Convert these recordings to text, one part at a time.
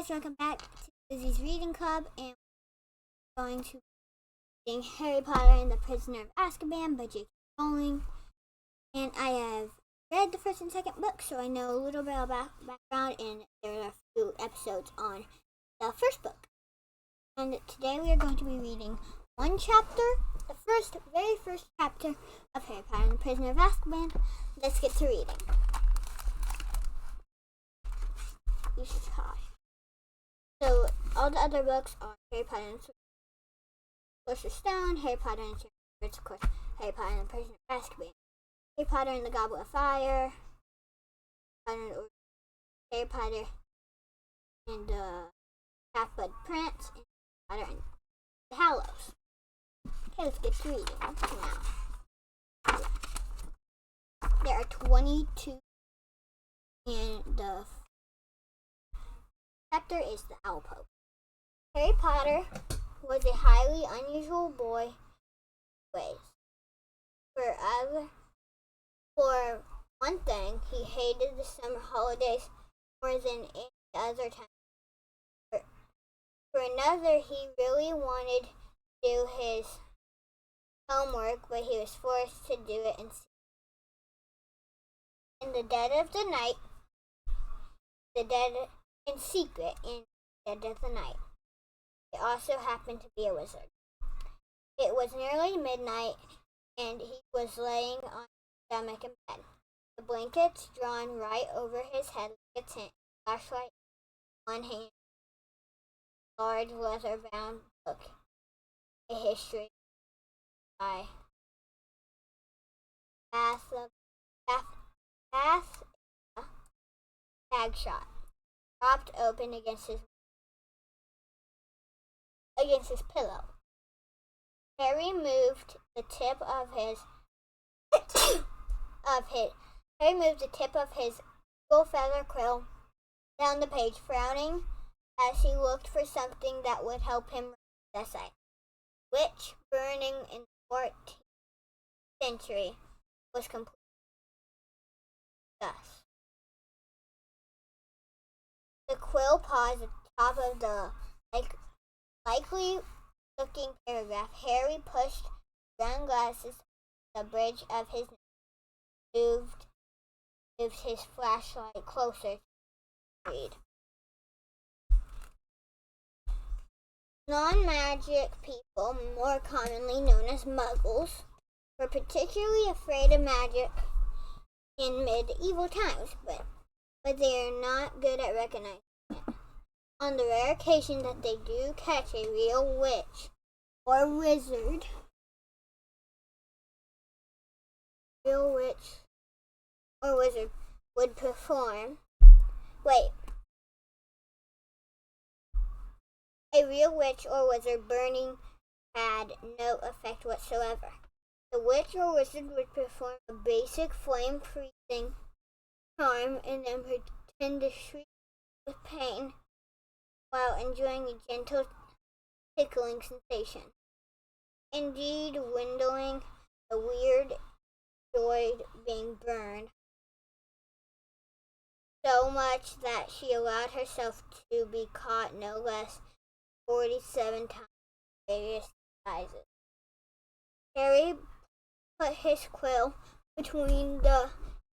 guys, welcome back to Lizzie's Reading Club, and we're going to be reading Harry Potter and the Prisoner of Azkaban by J.K. Rowling. And I have read the first and second book, so I know a little bit about background, and there are a few episodes on the first book. And today we are going to be reading one chapter, the very first chapter of Harry Potter and the Prisoner of Azkaban. Let's get to reading. So, all the other books are Harry Potter and the Sorcerer's Stone, Harry Potter and the Chamber of course, Harry Potter and the Prisoner of Azkaban, Harry Potter and the Goblet of Fire, Harry Potter and the Half-Blood Prince, and Harry Potter and the Hallows. Okay, let's get to reading now. There are 22, and the chapter is the Owl Pope. Harry Potter was a highly unusual boy in ways. For one thing, he hated the summer holidays more than any other time. For another, he really wanted to do his homework, but he was forced to do it in the dead of the night. In secret in the dead of the night. He also happened to be a wizard. It was nearly midnight, and he was laying on his stomach in bed, the blankets drawn right over his head like a tent, flashlight in one hand, large leather-bound book, a history by Bagshot, propped open against his pillow. Harry moved the tip of his full feather quill down the page, frowning as he looked for something that would help him write his essay, which, burning in the 14th century, was complete. Thus, the quill paused at the top of the likely-looking paragraph. Harry pushed round glasses to the bridge of his nose, moved his flashlight closer to read. Non-magic people, more commonly known as muggles, were particularly afraid of magic in medieval times, but they are not good at recognizing it. On the rare occasion that they do catch a real witch or wizard, would perform. A real witch or wizard burning had no effect whatsoever. The witch or wizard would perform a basic flame-freezing charm and then pretend to shriek with pain while enjoying a gentle tickling sensation. Indeed, windling the weird enjoyed being burned so much that she allowed herself to be caught no less 47 times in various sizes. Harry put his quill between the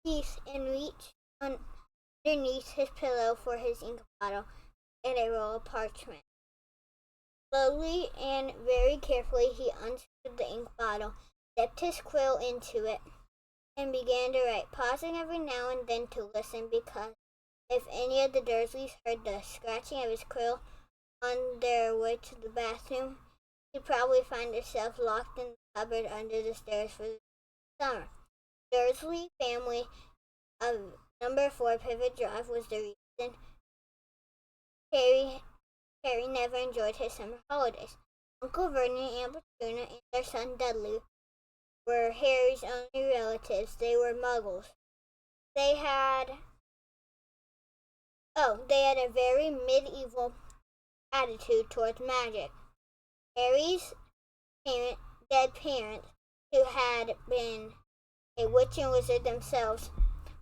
teeth and reached underneath his pillow for his ink bottle and a roll of parchment. Slowly and very carefully he unscrewed the ink bottle, dipped his quill into it, and began to write, pausing every now and then to listen, because if any of the Dursleys heard the scratching of his quill on their way to the bathroom, he'd probably find himself locked in the cupboard under the stairs for the summer. Dursley family of number 4 Pivot Drive was the reason Harry never enjoyed his summer holidays. Uncle Vernon and Aunt Petunia and their son Dudley were Harry's only relatives. They were muggles. They had a very medieval attitude towards magic. Harry's dead parents, who had been a witch and wizard themselves,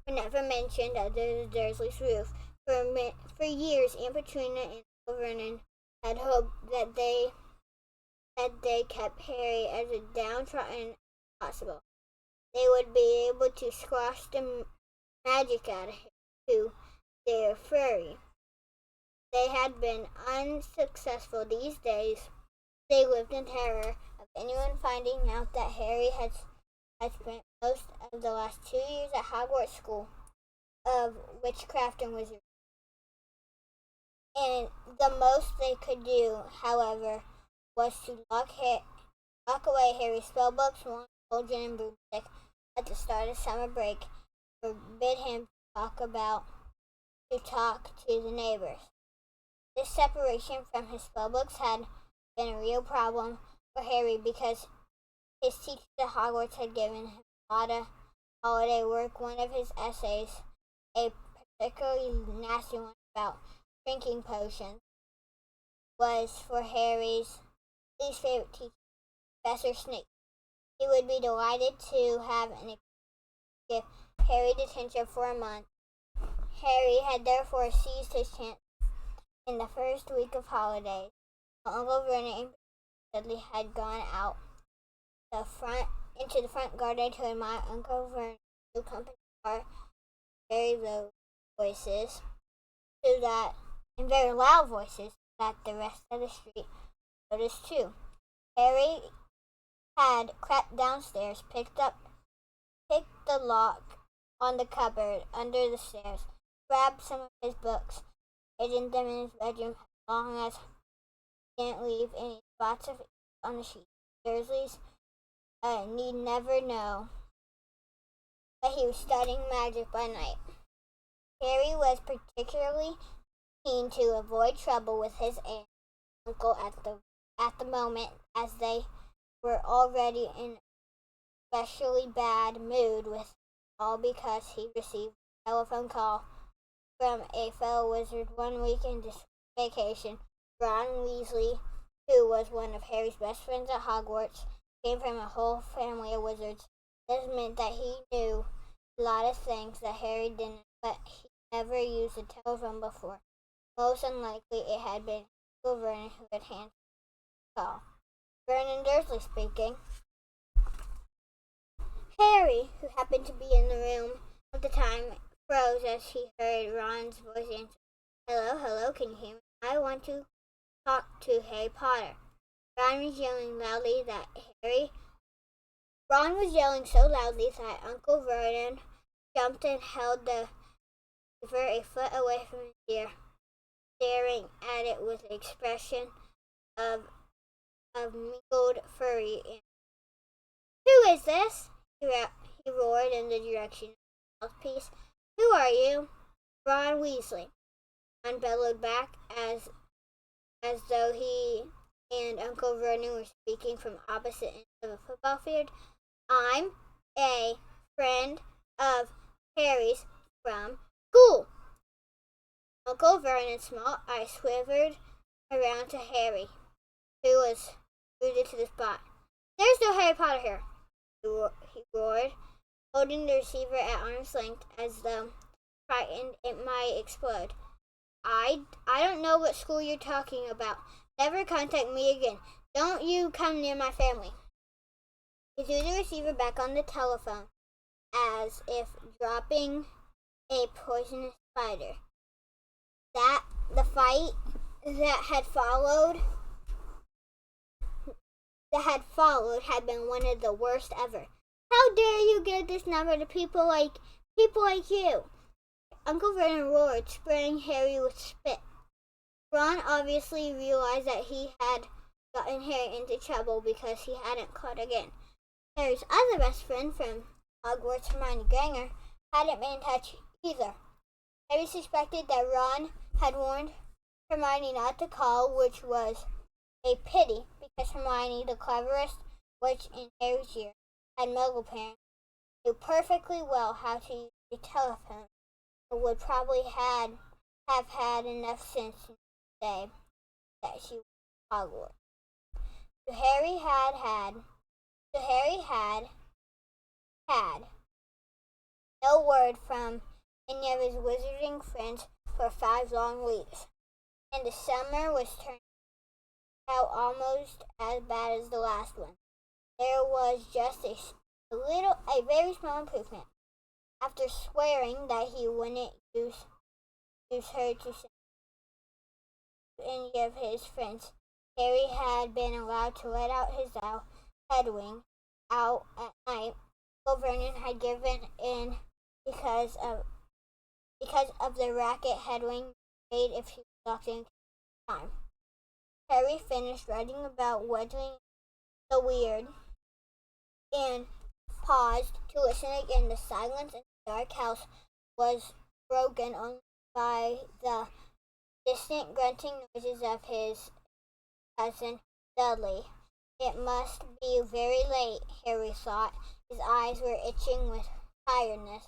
were never mentioned under the Dursley's roof, For years, Aunt Petunia and Uncle Vernon had hoped that they kept Harry as downtrodden as possible. They would be able to squash the magic out of him to their furry. They had been unsuccessful these days. They lived in terror of anyone finding out that Harry had spent most of the last 2 years at Hogwarts School of Witchcraft and Wizardry. And the most they could do, however, was to lock away Harry's spellbooks, wand, cauldron, and broomstick at the start of summer break, forbid him to talk to the neighbors. This separation from his spellbooks had been a real problem for Harry because his teachers at Hogwarts had given him a lot of holiday work. One of his essays, a particularly nasty one about drinking potions, was for Harry's least favorite teacher, Professor Snape. He would be delighted to have an give Harry detention for a month. Harry had therefore seized his chance in the first week of holidays. Uncle Vernon and Dudley had gone out into the front garden to admire Uncle Vernon's new company car in very low voices, in very loud voices, that the rest of the street noticed too. Harry had crept downstairs, picked the lock on the cupboard under the stairs, grabbed some of his books, hidden them in his bedroom as long as he didn't leave any spots of ink on the sheet. Dursleys need never know that he was studying magic by night. Harry was particularly keen to avoid trouble with his aunt and uncle at the moment, as they were already in a especially bad mood with all because he received a telephone call from a fellow wizard one week into vacation. Ron Weasley, who was one of Harry's best friends at Hogwarts, came from a whole family of wizards. This meant that he knew a lot of things that Harry didn't, but he never used a telephone before. Most unlikely it had been Uncle Vernon who had answered the call. Vernon Dursley speaking. Harry, who happened to be in the room at the time, froze as he heard Ron's voice answer. Hello, hello, can you hear me? I want to talk to Harry Potter. Ron was yelling so loudly that Uncle Vernon jumped and held the receiver a foot away from his ear, staring at it with an expression of mingled fury and who is this? He roared in the direction of the mouthpiece. Who are you? Ron Weasley. Ron bellowed back as though he and Uncle Vernon were speaking from opposite ends of a football field. I'm a friend of Harry's from school. Uncle Vernon's small eyes swivered around to Harry, who was rooted to the spot. There's no Harry Potter here, he roared, holding the receiver at arm's length as though frightened it might explode. I don't know what school you're talking about. Never contact me again. Don't you come near my family. He threw the receiver back on the telephone as if dropping a poisonous spider. The fight that had followed had been one of the worst ever. How dare you give this number to people like you? Uncle Vernon roared, spraying Harry with spit. Ron obviously realized that he had gotten Harry into trouble because he hadn't caught again. Harry's other best friend from Hogwarts, Hermione Granger, hadn't been in touch either. Harry suspected that Ron had warned Hermione not to call, which was a pity because Hermione, the cleverest witch in Harry's year, had Muggle parents, knew perfectly well how to use a telephone, and would probably have had enough sense to say that she was Hogwarts. So Harry had no word from any of his wizarding friends for 5 long weeks, and the summer was turning out almost as bad as the last one. There was just a very small improvement. After swearing that he wouldn't use her to send any of his friends, Harry had been allowed to let out his owl, Hedwig, out at night. Uncle Vernon had given in because of the racket Hedwig made if she was locked in time. Harry finished writing about Wedling the Weird and paused to listen again. The silence in the dark house was broken only by the distant grunting noises of his cousin Dudley. It must be very late, Harry thought. His eyes were itching with tiredness.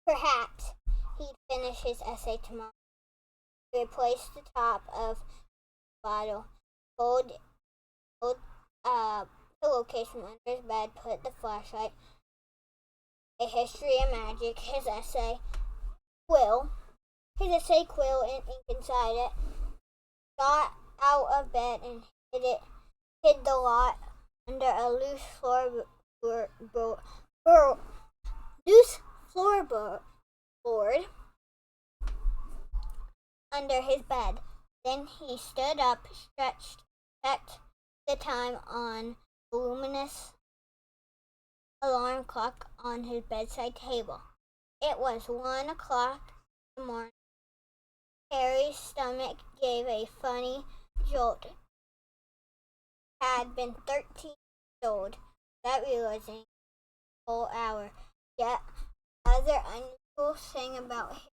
Perhaps he'd finish his essay tomorrow. He replaced the top of the bottle, pulled pillowcase from under his bed, put the flashlight, a history of magic, his essay quill and ink inside it, got out of bed and hid the lot under a loose floorboard under his bed. Then he stood up, stretched, checked the time on the luminous alarm clock on his bedside table. It was 1 o'clock in the morning. Harry's stomach gave a funny jolt. Had been 13 years old, without realizing the whole hour. Yet, other unusual thing about him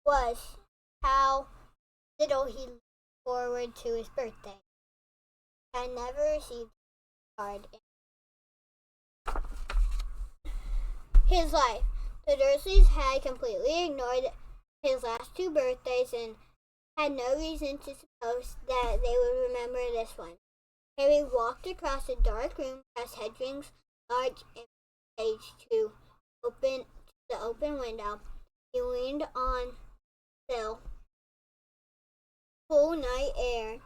was how little he looked forward to his birthday. Had never received a card in his life. The Dursleys had completely ignored his last 2 birthdays and had no reason to suppose that they would remember this one. Harry walked across the dark room past Hedwig's large page to the open window. He leaned on the cool night air.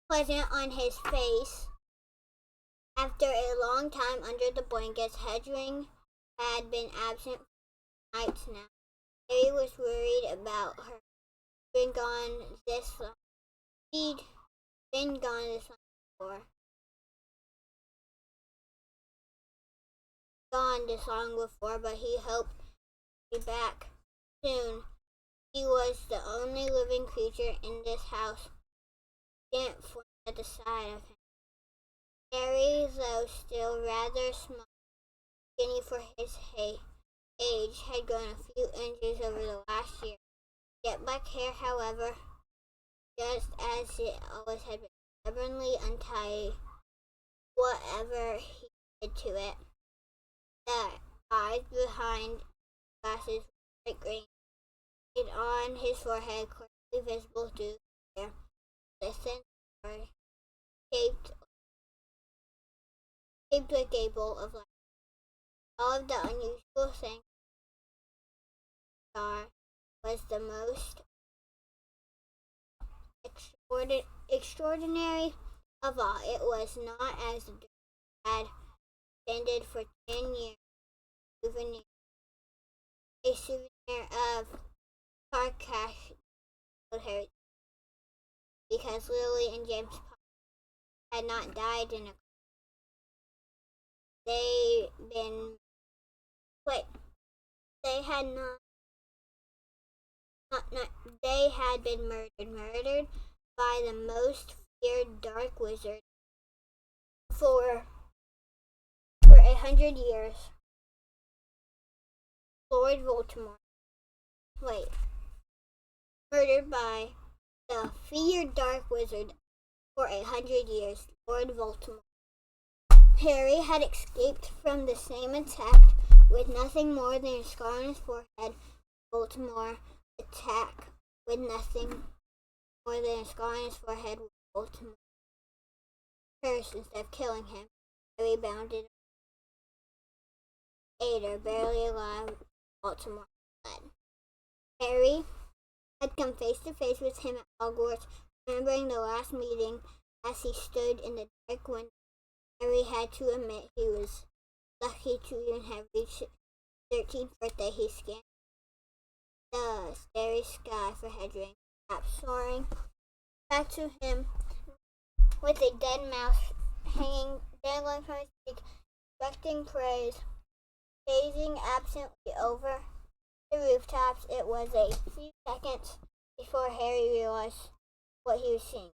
Pleasant on his face. After a long time under the blankets, Hedwig had been absent for nights now. Harry was worried about her. She'd been gone this long before. But he hoped to be back soon. He was the only living creature in this house. Didn't flinch at the sight of him. Harry, though still rather small, skinny for his age, had grown a few inches over the last year. Jet black hair, however, just as it always had been, stubbornly untidy, whatever he did to it. The eyes behind glasses were bright green, and on his forehead, clearly visible through the hair, listened or shaped like a bolt of light. All of the unusual things was the most extraordinary of all. It was not as the had extended for 10 years. A souvenir of car crash Harry, because Lily and James had not died in a They had been murdered by the most feared dark wizard for 100 years. Lord Voldemort. Murdered by the feared dark wizard for 100 years, Lord Voldemort. Harry had escaped from the same attack with nothing more than a scar on his forehead. Voldemort attack with nothing more than a scar on his forehead. Voldemort curse instead of killing him. Harry bounded Ada, barely alive, Baltimore fled. Harry had come face to face with him at Hogwarts, remembering the last meeting as he stood in the dark window. Harry had to admit he was lucky to even have reached his 13th birthday. He scanned the starry sky for Hedwig, perhaps soaring back to him with a dead mouse hanging dangling from his beak, expecting praise. Gazing absently over the rooftops, it was a few seconds before Harry realized what he was seeing.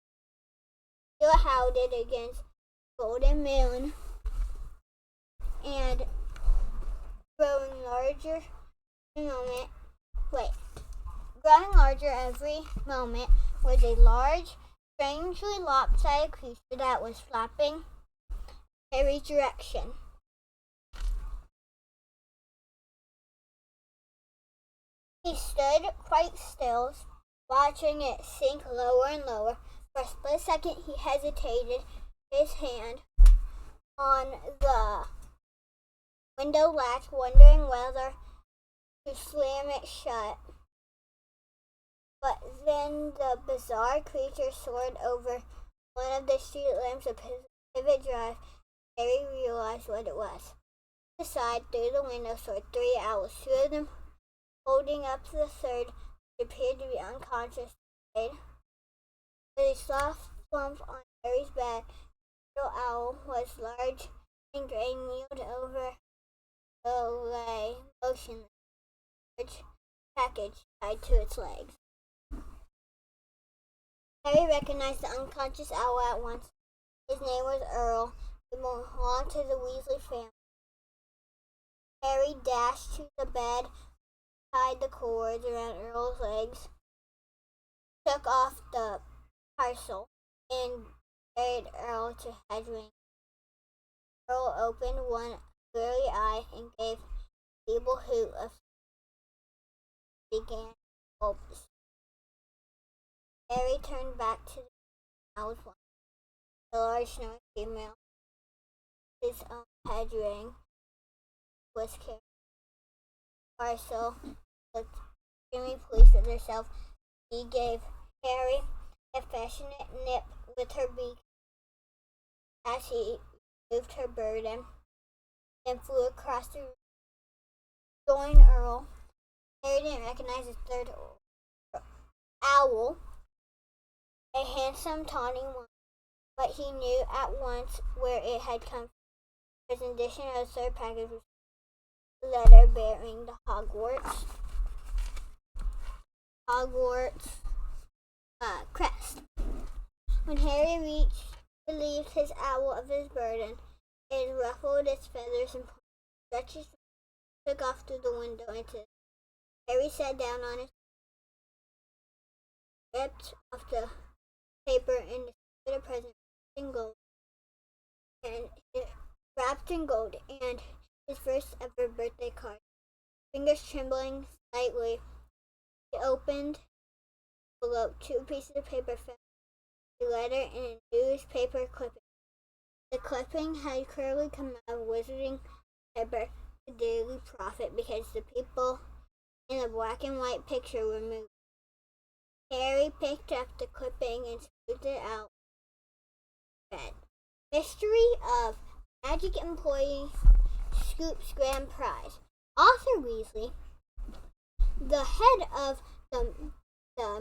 Silhouetted against the golden moon and growing larger every moment was a large, strangely lopsided creature that was flapping Harry's direction. He stood quite still, watching it sink lower and lower. For a split second he hesitated, his hand on the window latch, wondering whether to slam it shut. But then the bizarre creature soared over one of the street lamps of Pivot Drive. Harry realized what it was. To the side, through the window, soared 3 owls, 2 of them holding up the third, who appeared to be unconscious. With a soft slump on Harry's bed, the little owl was large and gray, kneeled over the lay, motionless, large package tied to its legs. Harry recognized the unconscious owl at once. His name was Earl. He belonged to the Weasley family. Harry dashed to the bed, tied the cords around Earl's legs, took off the parcel, and carried Earl to Hedwig. Earl opened one weary eye and gave a feeble hoot of began hopes. Harry turned back to the owl's one. The large snowy female, his own Hedwig, was carrying the parcel, looked extremely pleased with herself. She gave Harry a affectionate nip with her beak as he moved her burden, then flew across the room to join Earl. Harry didn't recognize his third owl, a handsome tawny one, but he knew at once where it had come from. His addition of the third package was a letter bearing the Hogwarts crest. When Harry relieved his owl of his burden, it ruffled its feathers and stretched his took off through the window into. Harry sat down on his ripped off the paper and distributed a present in gold, and wrapped in gold, and his first ever birthday card. Fingers trembling slightly, he opened the envelope. 2 pieces of paper fell, a letter and a newspaper clipping. The clipping had clearly come out of wizarding paper, the Daily Prophet, because the people in the black and white picture were moved. Harry picked up the clipping and smoothed it out. Read, Mystery of Magic Employee Scoops Grand Prize. Arthur Weasley, the head of the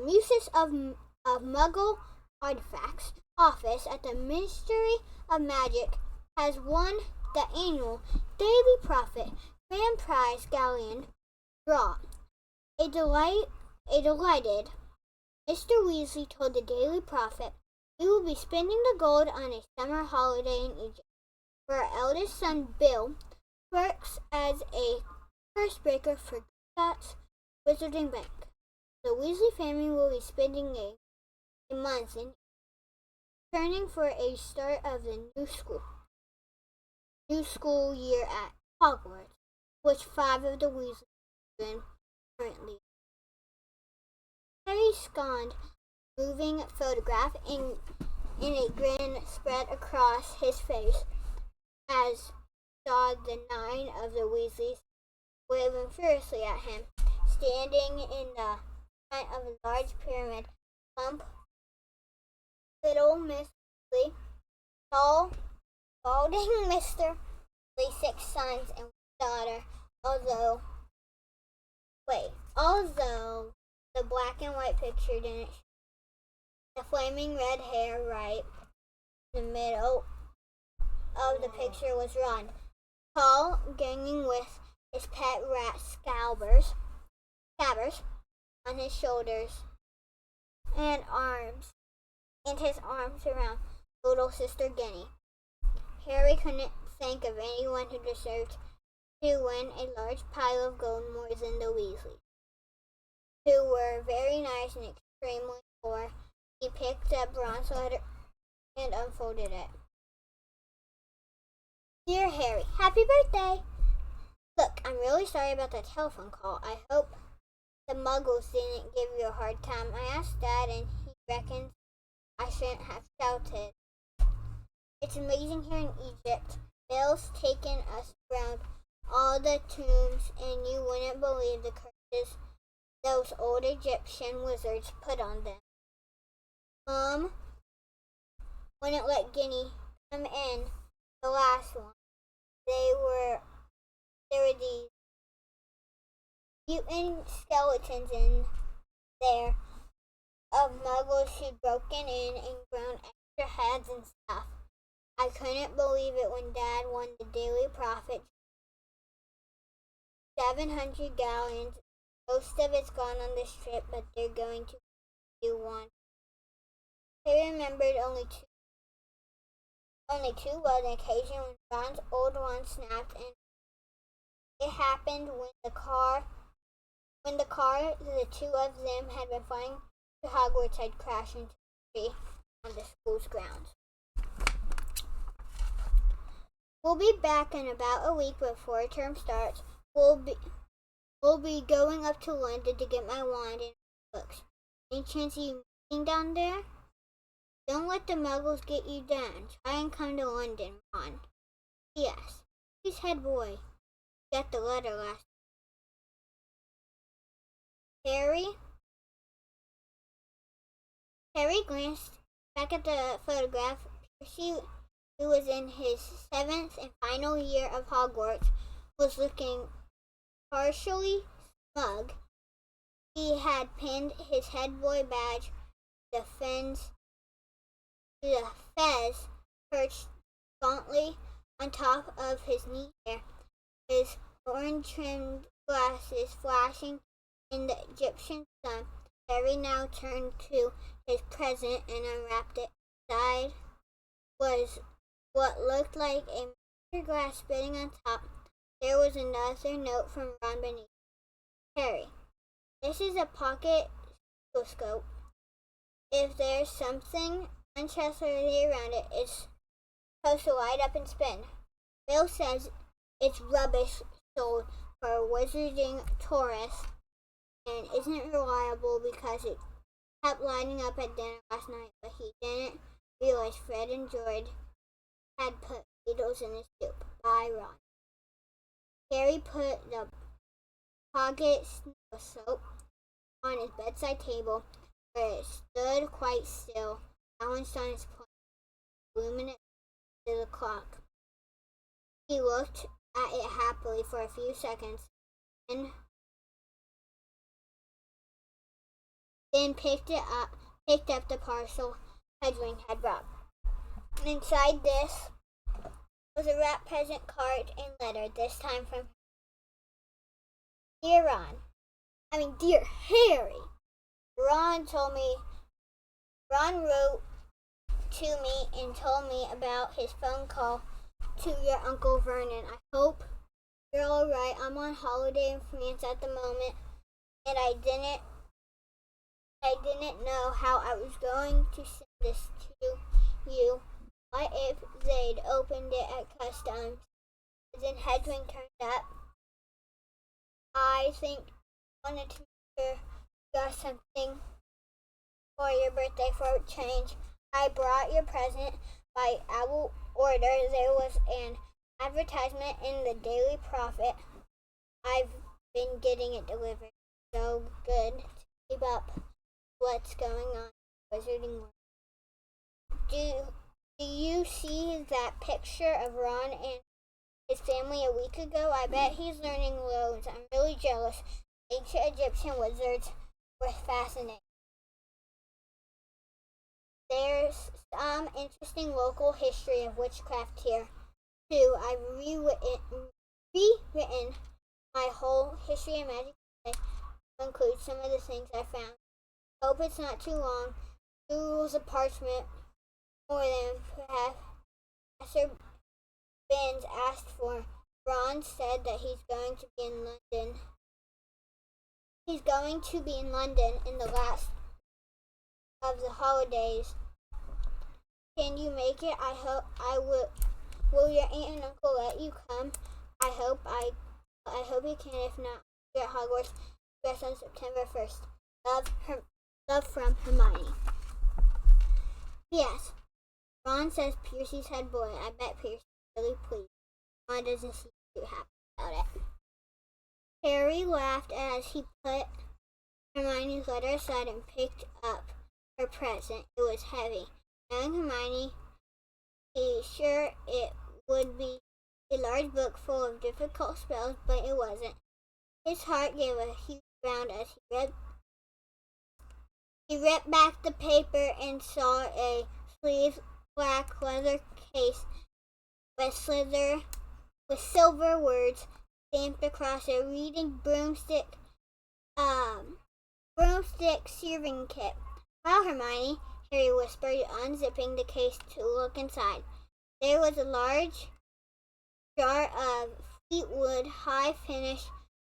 Museum of Muggle Artifacts office at the Ministry of Magic, has won the annual Daily Prophet Grand Prize Galleon draw. A delighted Mr. Weasley told the Daily Prophet, "We will be spending the gold on a summer holiday in Egypt, where our eldest son, Bill, works as a purse breaker for Scott's Wizarding Bank. The Weasley family will be spending a month in turning for a start of the new school year at Hogwarts, which 5 of the Weasley children currently. Harry scanned moving photograph and and a grin spread across his face as saw the 9 of the Weasleys waving furiously at him. Standing in the front of a large pyramid, plump little Miss Weasley, tall, balding Mr. Weasley, 6 sons and 1 daughter, although the black and white picture didn't show the flaming red hair right in the middle of the picture was Ron, tall, ganging with his pet rat Scabbers on his shoulders and his arms around little sister Ginny. Harry couldn't think of anyone who deserved to win a large pile of gold more than the Weasleys, who were very nice and extremely poor. He picked up Ron's letter and unfolded it. Dear Harry, happy birthday! Look, I'm really sorry about that telephone call. I hope the Muggles didn't give you a hard time. I asked Dad and he reckons I shouldn't have shouted. It's amazing here in Egypt. Bill's taken us around all the tombs and you wouldn't believe the curses those old Egyptian wizards put on them. Mom wouldn't let Ginny come in the last one. There were these mutant skeletons in there of Muggles who'd broken in and grown extra heads and stuff. I couldn't believe it when Dad won the Daily Prophet. 700 gallons. Most of it's gone on this trip, but they're going to do one. He remembered only two was an occasion when Ron's old one snapped, and it happened when the car the two of them had been flying to Hogwarts had crashed into a tree on the school's grounds. We'll be back in about a week before term starts. We'll be going up to London to get my wand and books. Any chance of you meeting down there? Don't let the Muggles get you down. Try and come to London, Ron. Yes. Who's head boy? Got the letter last. Harry glanced back at the photograph. Percy, who was in his 7th and final year of Hogwarts, was looking partially smug. He had pinned his head boy badge to the fez perched gauntly on top of his neat hair, his orange-trimmed glasses flashing in the Egyptian sun. Harry now turned to his present and unwrapped it. Inside was what looked like a master glass spitting on top. There was another note from Ron beneath. Harry, this is a pocket stethoscope. If there's something untrustworthy around it, it's supposed to light up and spin. Bill says it's rubbish sold for wizarding tourists and isn't reliable because it kept lighting up at dinner last night, but he didn't realize Fred and George had put needles in his soup. By Ron. Harry put the pocket stethoscope on his bedside table, where it stood quite still, balanced on its point, luminous to the clock. He looked at it happily for a few seconds, and then picked up the parcel Hedwig had brought. Inside this was a wrapped present card and letter, this time from Dear Harry. Ron wrote to me and told me about his phone call to your Uncle Vernon. I hope you're all right. I'm on holiday in France at the moment, and I didn't know how I was going to send this to you. What if they'd opened it at customs? Then Hedwig turned up. I think I wanted to make sure you got something for your birthday for a change. I brought your present by our order. There was an advertisement in the Daily Prophet. I've been getting it delivered. So good to keep up what's going on in the Wizarding World. Do you see that picture of Ron and his family a week ago? I bet he's learning loads. I'm really jealous. Ancient Egyptian wizards were fascinating. There's some interesting local history of witchcraft here, too. I've rewritten my whole history of magic today to include some of the things I found. Hope it's not too long. 2 rules of parchment, more than Professor Binns asked for. Ron said that he's going to be in London. He's going to be in London in the last of the holidays. Can you make it? I hope I will. Will your aunt and uncle let you come? I hope you can. If not, we're at Hogwarts Express on September 1st. Love from Hermione. Yes. Ron says Percy's head boy. I bet Percy's really pleased. Ron doesn't seem too happy about it. Harry laughed as he put Hermione's letter aside and picked up her present. It was heavy. Knowing Hermione, he's sure it would be a large book full of difficult spells, but it wasn't. His heart gave a huge bound as he ripped back the paper and saw a sleeved black leather case with silver words stamped across it, reading broomstick serving kit. Wow, Hermione, Harry whispered, unzipping the case to look inside. There was a large jar of Fleetwood high finish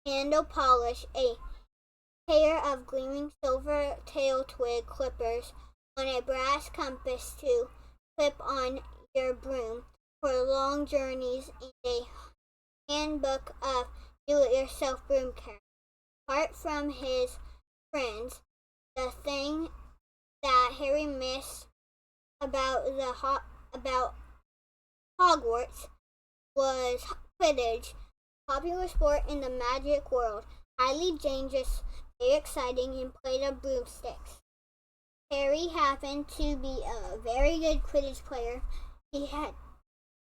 handle polish, a pair of gleaming silver tail twig clippers on a brass compass to clip on your broom for long journeys, and a handbook of do-it-yourself broom care. Apart from his friends, the thing that Harry missed about Hogwarts was Quidditch, popular sport in the magic world, highly dangerous, very exciting, and played on broomsticks. Harry happened to be a very good Quidditch player. He had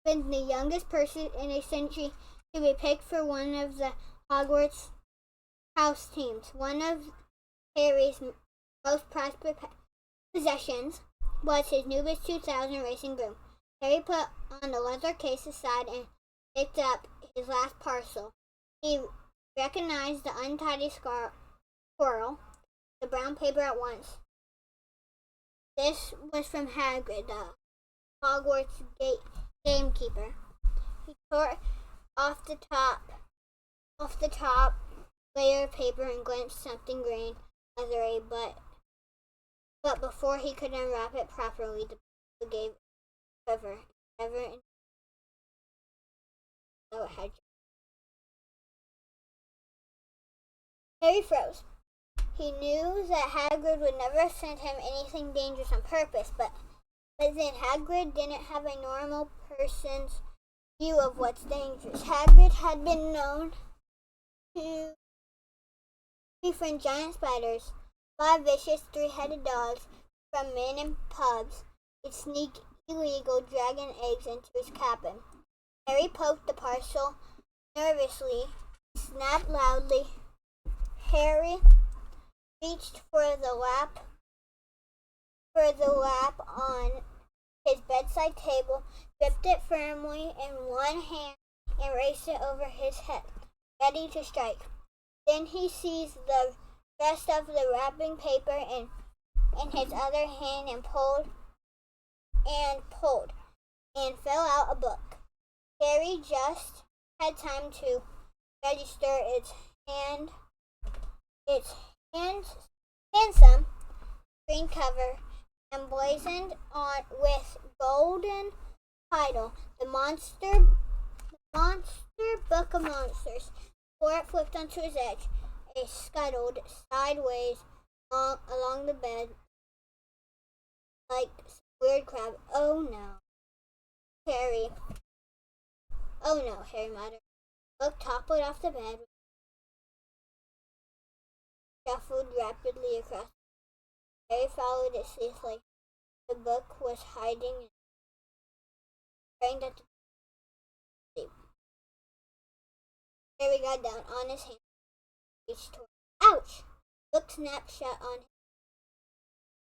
been the youngest person in a century to be picked for one of the Hogwarts house teams. One of Harry's most prized possessions was his Nubis 2000 racing broom. Harry put on the leather case aside and picked up his last parcel. He recognized the untidy squirrel, the brown paper at once. This was from Hagrid, the Hogwarts gamekeeper. He tore off the top layer of paper and glimpsed something green, leathery, but before he could unwrap it properly, the paper gave a quiver. Harry froze. He knew that Hagrid would never send him anything dangerous on purpose, but then Hagrid didn't have a normal person's view of what's dangerous. Hagrid had been known to befriend giant spiders, 5 vicious 3-headed dogs from men in pubs. He'd sneak illegal dragon eggs into his cabin. Harry poked the parcel nervously, snapped loudly. Harry reached for the lamp on his bedside table, gripped it firmly in one hand, and raised it over his head, ready to strike. Then he seized the rest of the wrapping paper in his other hand and pulled, and fell out a book. Harry just had time to register its handsome green cover emblazoned on with golden title, The Monster Book of Monsters. Before it flipped onto his edge, it scuttled sideways along the bed like weird crab. Oh no. Harry. Oh no, Harry muttered. Book toppled off the bed, shuffled rapidly across. Harry followed it sleepily. The book was hiding, praying that the sleep. Harry got down on his hands and reached toward it. Ouch! Book snapped shut on him,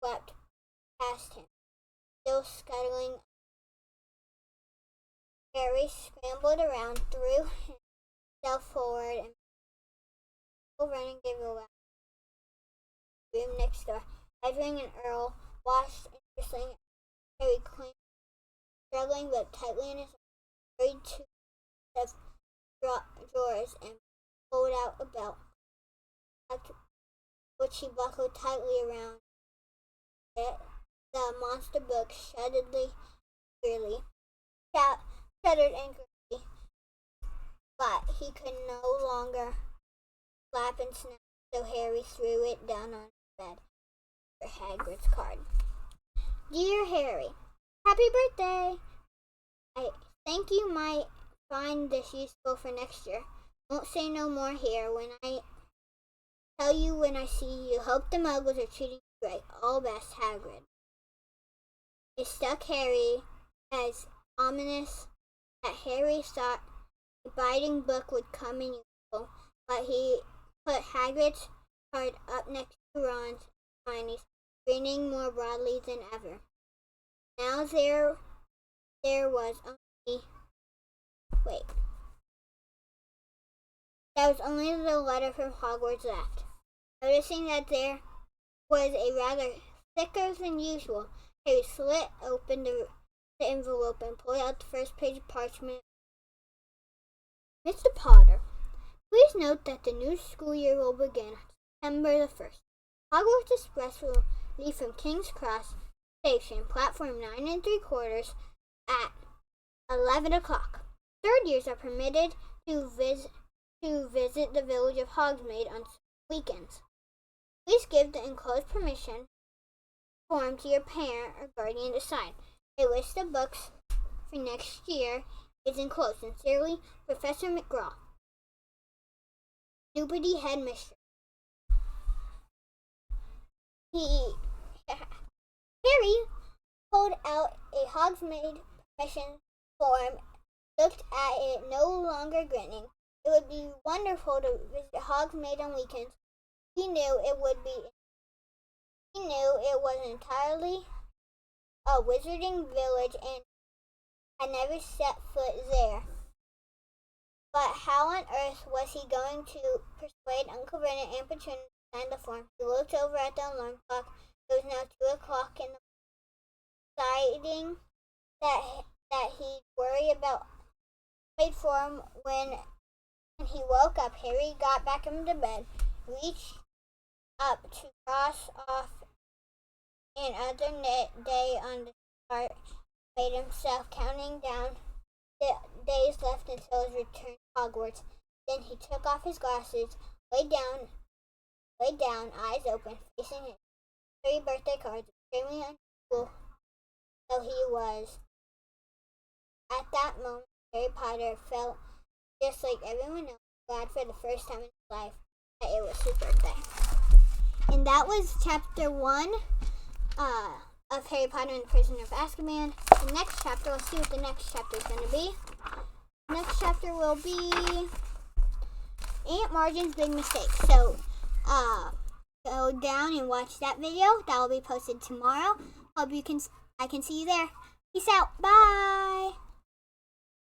swept past him, still scuttling. Harry scrambled around, threw himself forward, and running gave a loud room next door. Edwin and Earl watched interesting. Harry climbed, struggling but tightly in his arms, hurried to the drawers and pulled out a belt, which he buckled tightly around it. The monster book shuddered angrily, but he could no longer flap and snap, so Harry threw it down on the bed for Hagrid's card. Dear Harry, happy birthday! I think you might find this useful for next year. Won't say no more here. When I tell you when I see you, hope the Muggles are treating you right. All best, Hagrid. It struck Harry as ominous that Harry thought a biting book would come in useful, but he put Hagrid's card up next to Ron's and Hermione's, grinning more broadly than ever. Now there was only the letter from Hogwarts left. Noticing that there was a rather thicker than usual, Harry slit open the envelope and pulled out the first page of parchment. Mr. Potter, please note that the new school year will begin September the 1st. Hogwarts Express will leave from King's Cross Station, platform 9 3/4, at 11 o'clock. Third years are permitted to visit the village of Hogsmeade on weekends. Please give the enclosed permission form to your parent or guardian to sign. A list of books for next year is enclosed. Sincerely, Professor McGraw, Deputy Headmistress. Harry pulled out a Hogsmeade permission form, looked at it, no longer grinning. It would be wonderful to visit Hogsmeade on weekends. He knew it was entirely a wizarding village and had never set foot there. But how on earth was he going to persuade Uncle Vernon and Petunia to sign the form? He looked over at the alarm clock. It was now 2 o'clock in the morning, deciding that he'd worry about wait for him when he woke up. Harry got back into bed, reached up to cross off another day on the chart, made himself counting down the days left until his return to Hogwarts. Then he took off his glasses, lay down, eyes open, facing his 3 birthday cards, extremely unusual though he was. At that moment, Harry Potter felt just like everyone else, glad for the first time in his life that it was his birthday. And that was chapter 1 of Harry Potter and the Prisoner of Azkaban. The next chapter, let's see what the next chapter is going to be. Next chapter will be Aunt Margin's Big Mistake. So, go down and watch that video. That will be posted tomorrow. I can see you there. Peace out. Bye.